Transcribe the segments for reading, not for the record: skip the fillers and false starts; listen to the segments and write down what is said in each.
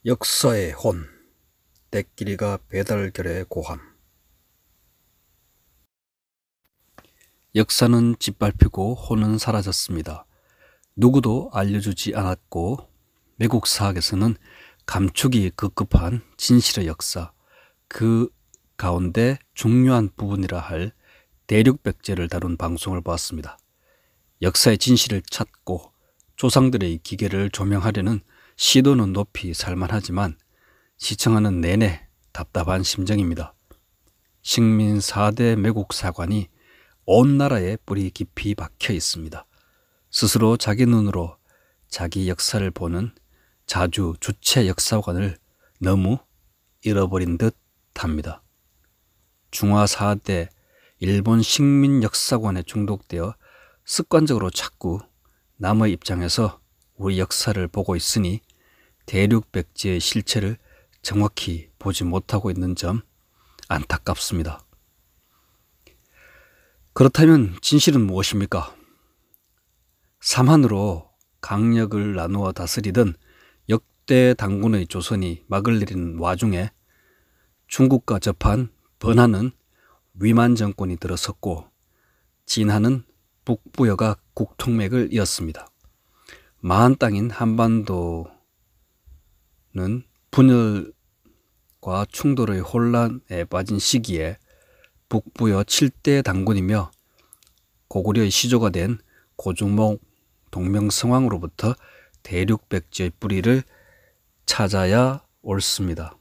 역사의 혼, 때끼리가 배달결의 고함. 역사는 짓밟히고 혼은 사라졌습니다. 누구도 알려주지 않았고 외국 사학에서는 감추기 급급한 진실의 역사, 그 가운데 중요한 부분이라 할 대륙백제를 다룬 방송을 보았습니다. 역사의 진실을 찾고 조상들의 기계를 조명하려는 시도는 높이 살만하지만 시청하는 내내 답답한 심정입니다. 식민 4대 매국 사관이 온 나라에 뿌리 깊이 박혀 있습니다. 스스로 자기 눈으로 자기 역사를 보는 자주 주체 역사관을 너무 잃어버린 듯 합니다. 중화 4대 일본 식민 역사관에 중독되어 습관적으로 자꾸 남의 입장에서 우리 역사를 보고 있으니 대륙백제의 실체를 정확히 보지 못하고 있는 점 안타깝습니다. 그렇다면 진실은 무엇입니까? 삼한으로 강력을 나누어 다스리던 역대 당군의 조선이 막을 내리는 와중에 중국과 접한 번하는 위만 정권이 들어섰고 진하는 북부여가 국통맥을 이었습니다. 마한 땅인 한반도는 분열과 충돌의 혼란에 빠진 시기에 북부여 7대 당군이며 고구려의 시조가 된 고종목 동명성왕으로부터 대륙백제의 뿌리를 찾아야 옳습니다.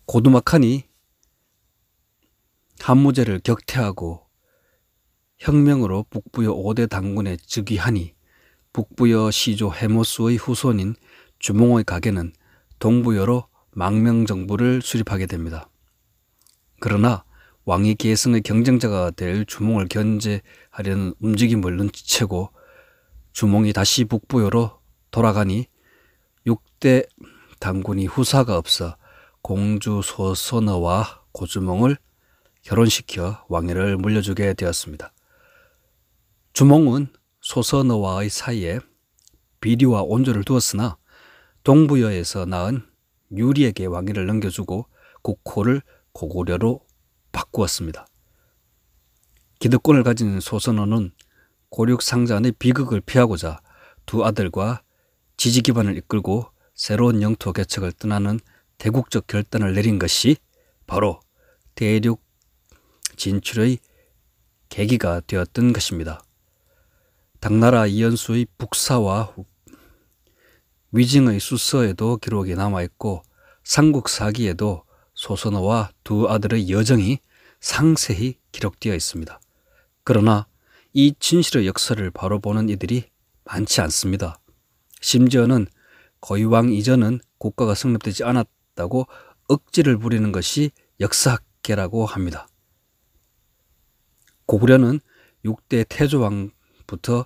고두막한이 한무제를 격퇴하고 혁명으로 북부여 5대 당군에 즉위하니 북부여 시조 해모수의 후손인 주몽의 가게는 동부여로 망명정부를 수립하게 됩니다. 그러나 왕위 계승의 경쟁자가 될 주몽을 견제하려는 움직임을 눈치채고 주몽이 다시 북부여로 돌아가니 6대 당군이 후사가 없어 공주 소선어와 고주몽을 결혼시켜 왕위를 물려주게 되었습니다. 주몽은 소선어와의 사이에 비리와 온조를 두었으나 동부여에서 낳은 유리에게 왕위를 넘겨주고 국호를 고구려로 바꾸었습니다. 기득권을 가진 소선어는 고륙상잔의 비극을 피하고자 두 아들과 지지 기반을 이끌고 새로운 영토 개척을 떠나는 대국적 결단을 내린 것이 바로 대륙 진출의 계기가 되었던 것입니다. 당나라 이연수의 북사와 위징의 수서에도 기록이 남아있고 삼국사기에도 소선어와 두 아들의 여정이 상세히 기록되어 있습니다. 그러나 이 진실의 역사를 바로 보는 이들이 많지 않습니다. 심지어는 거의왕 이전은 국가가 성립되지 않았다고 억지를 부리는 것이 역사학계라고 합니다. 고구려는 6대 태조왕부터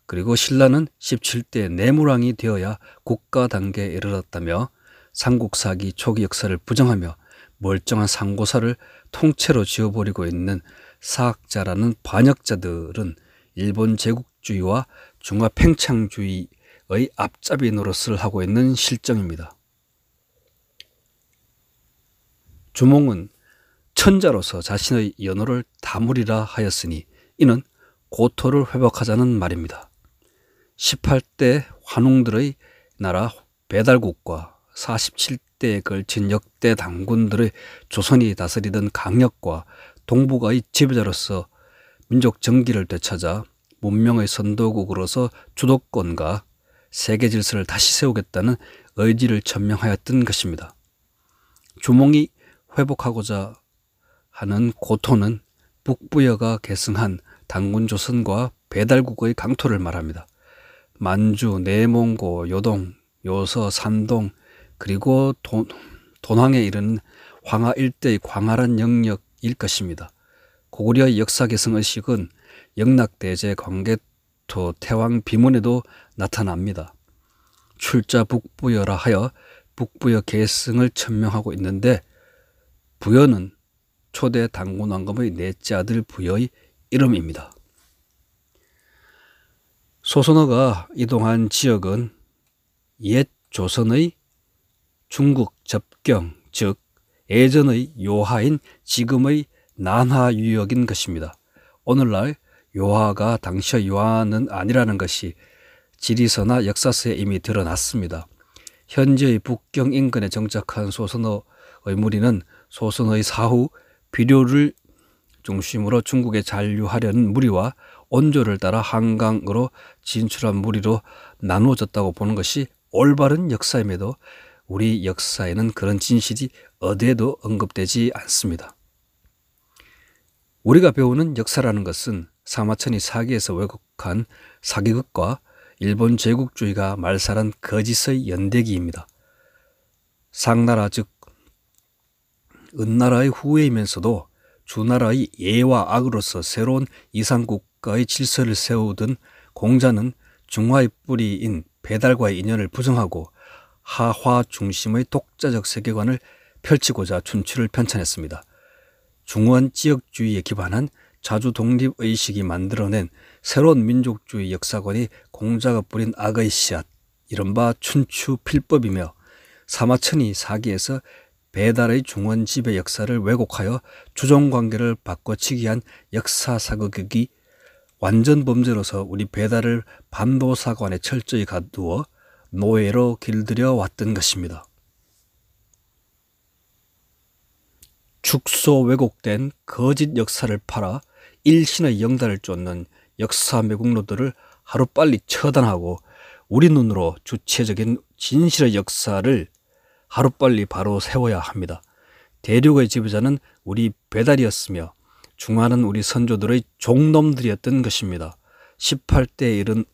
그리고 신라는 17대 내물왕이 되어야 국가 단계에 이르렀다며 삼국사기 초기 역사를 부정하며 멀쩡한 상고사를 통째로 지워버리고 있는 사학자라는 반역자들은 일본 제국주의와 중화 팽창주의의 앞잡이 노릇을 하고 있는 실정입니다. 주몽은 천자로서 자신의 연호를 다물이라 하였으니 이는 고토를 회복하자는 말입니다. 18대 환웅들의 나라 배달국과 47대에 걸친 역대 당군들의 조선이 다스리던 강력과 동북아의 지배자로서 민족 정기를 되찾아 문명의 선도국으로서 주도권과 세계 질서를 다시 세우겠다는 의지를 천명하였던 것입니다. 주몽이 회복하고자 하는 고토는 북부여가 계승한 당군 조선과 배달국의 강토를 말합니다. 만주, 내몽고, 요동, 요서, 산동 그리고 돈왕에 이르는 황하 일대의 광활한 영역일 것입니다. 고구려의 역사 계승 의식은 영락대제 광개토 태왕 비문에도 나타납니다. 출자 북부여라 하여 북부여 계승을 천명하고 있는데 부여는 초대 당군 왕검의 넷째 아들 부여의 이름입니다. 소선어가 이동한 지역은 옛 조선의 중국 접경, 즉 예전의 요하인 지금의 난하 유역인 것입니다. 오늘날 요하가 당시의 요하는 아니라는 것이 지리서나 역사서에 이미 드러났습니다. 현재의 북경 인근에 정착한 소선어의 무리는 소선어의 사후 비료를 중심으로 중국에 잔류하려는 무리와 온조를 따라 한강으로 진출한 무리로 나누어졌다고 보는 것이 올바른 역사임에도 우리 역사에는 그런 진실이 어디에도 언급되지 않습니다. 우리가 배우는 역사라는 것은 사마천이 사기에서 왜곡한 사기극과 일본 제국주의가 말살한 거짓의 연대기입니다. 상나라 즉 은나라의 후예이면서도 주나라의 예와 악으로서 새로운 이상국가의 질서를 세우던 공자는 중화의 뿌리인 배달과의 인연을 부정하고 하화 중심의 독자적 세계관을 펼치고자 춘추를 편찬했습니다. 중원 지역주의에 기반한 자주 독립의식이 만들어낸 새로운 민족주의 역사관이 공자가 뿌린 악의 씨앗, 이른바 춘추 필법이며 사마천이 사기에서 배달의 중원 지배 역사를 왜곡하여 주종관계를 바꿔치기 한 역사사극이 완전 범죄로서 우리 배달을 반도사관에 철저히 가두어 노예로 길들여 왔던 것입니다. 축소 왜곡된 거짓 역사를 팔아 일신의 영달을 쫓는 역사 매국노들을 하루빨리 처단하고 우리 눈으로 주체적인 진실의 역사를 하루빨리 바로 세워야 합니다. 대륙의 지배자는 우리 배달이었으며 중화는 우리 선조들의 종놈들이었던 것입니다. 18대에 이른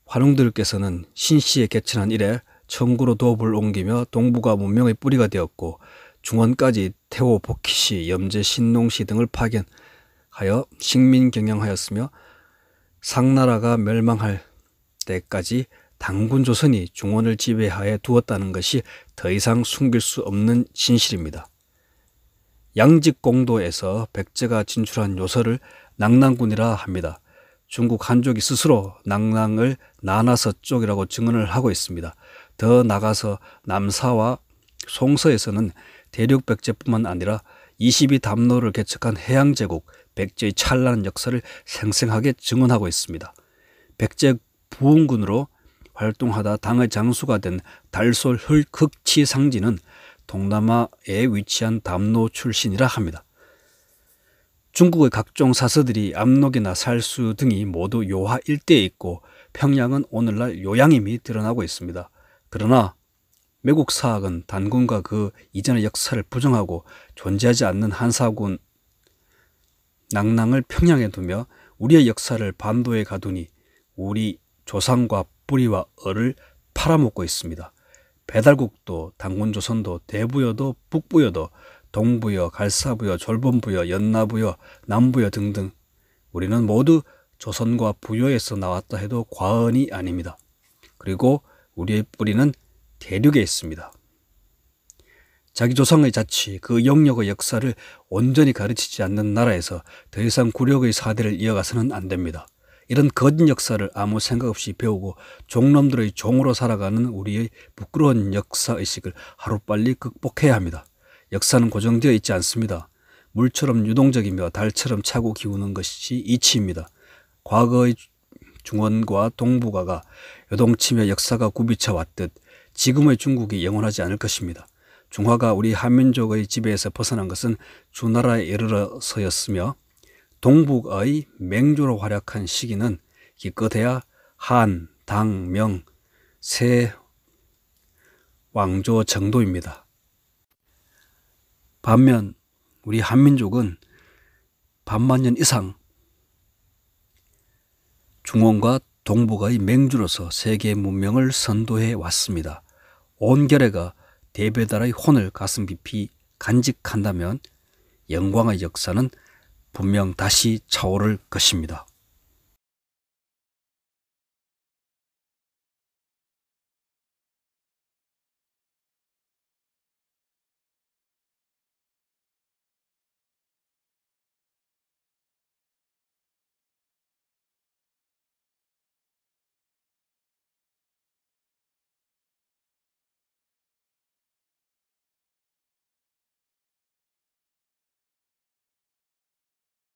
환웅들께서는 신씨에 개천한 이래 청구로 도읍을 옮기며 동북아 문명의 뿌리가 되었고 중원까지 태호 복희씨, 염제 신농씨 등을 파견하여 식민 경영하였으며 상나라가 멸망할 때까지 당군 조선이 중원을 지배하에 두었다는 것이 더 이상 숨길 수 없는 진실입니다. 양직공도에서 백제가 진출한 요서를 낙랑군이라 합니다. 중국 한족이 스스로 낙랑을 난하서쪽이라고 증언을 하고 있습니다. 더 나가서 남사와 송서에서는 대륙 백제뿐만 아니라 22담로를 개척한 해양제국 백제의 찬란한 역사를 생생하게 증언하고 있습니다. 백제 부흥군으로 활동하다 당의 장수가 된 달솔 흑치상지는 동남아에 위치한 담로 출신이라 합니다. 중국의 각종 사서들이 압록이나 살수 등이 모두 요하 일대에 있고 평양은 오늘날 요양임이 드러나고 있습니다. 그러나 매국 사학은 단군과 그 이전의 역사를 부정하고 존재하지 않는 한사군 낙랑을 평양에 두며 우리의 역사를 반도에 가두니 우리 조상과 뿌리와 얼을 팔아먹고 있습니다. 배달국도 단군조선도 대부여도 북부여도 동부여, 갈사부여, 졸본부여, 연나부여, 남부여 등등 우리는 모두 조선과 부여에서 나왔다 해도 과언이 아닙니다. 그리고 우리의 뿌리는 대륙에 있습니다. 자기 조상의 자치, 그 영역의 역사를 온전히 가르치지 않는 나라에서 더 이상 굴욕의 사대를 이어가서는 안 됩니다. 이런 거짓 역사를 아무 생각 없이 배우고 종놈들의 종으로 살아가는 우리의 부끄러운 역사의식을 하루빨리 극복해야 합니다. 역사는 고정되어 있지 않습니다. 물처럼 유동적이며 달처럼 차고 기우는 것이 이치입니다. 과거의 중원과 동북아가 요동치며 역사가 굽이쳐 왔듯 지금의 중국이 영원하지 않을 것입니다. 중화가 우리 한민족의 지배에서 벗어난 것은 주나라에 이르러서였으며 동북의 맹주로 활약한 시기는 기껏해야 한, 당, 명, 세 왕조 정도입니다. 반면 우리 한민족은 반만 년 이상 중원과 동북아의 맹주로서 세계 문명을 선도해 왔습니다. 온 결의가 대배달의 혼을 가슴 깊이 간직한다면 영광의 역사는 분명 다시 차오를 것입니다.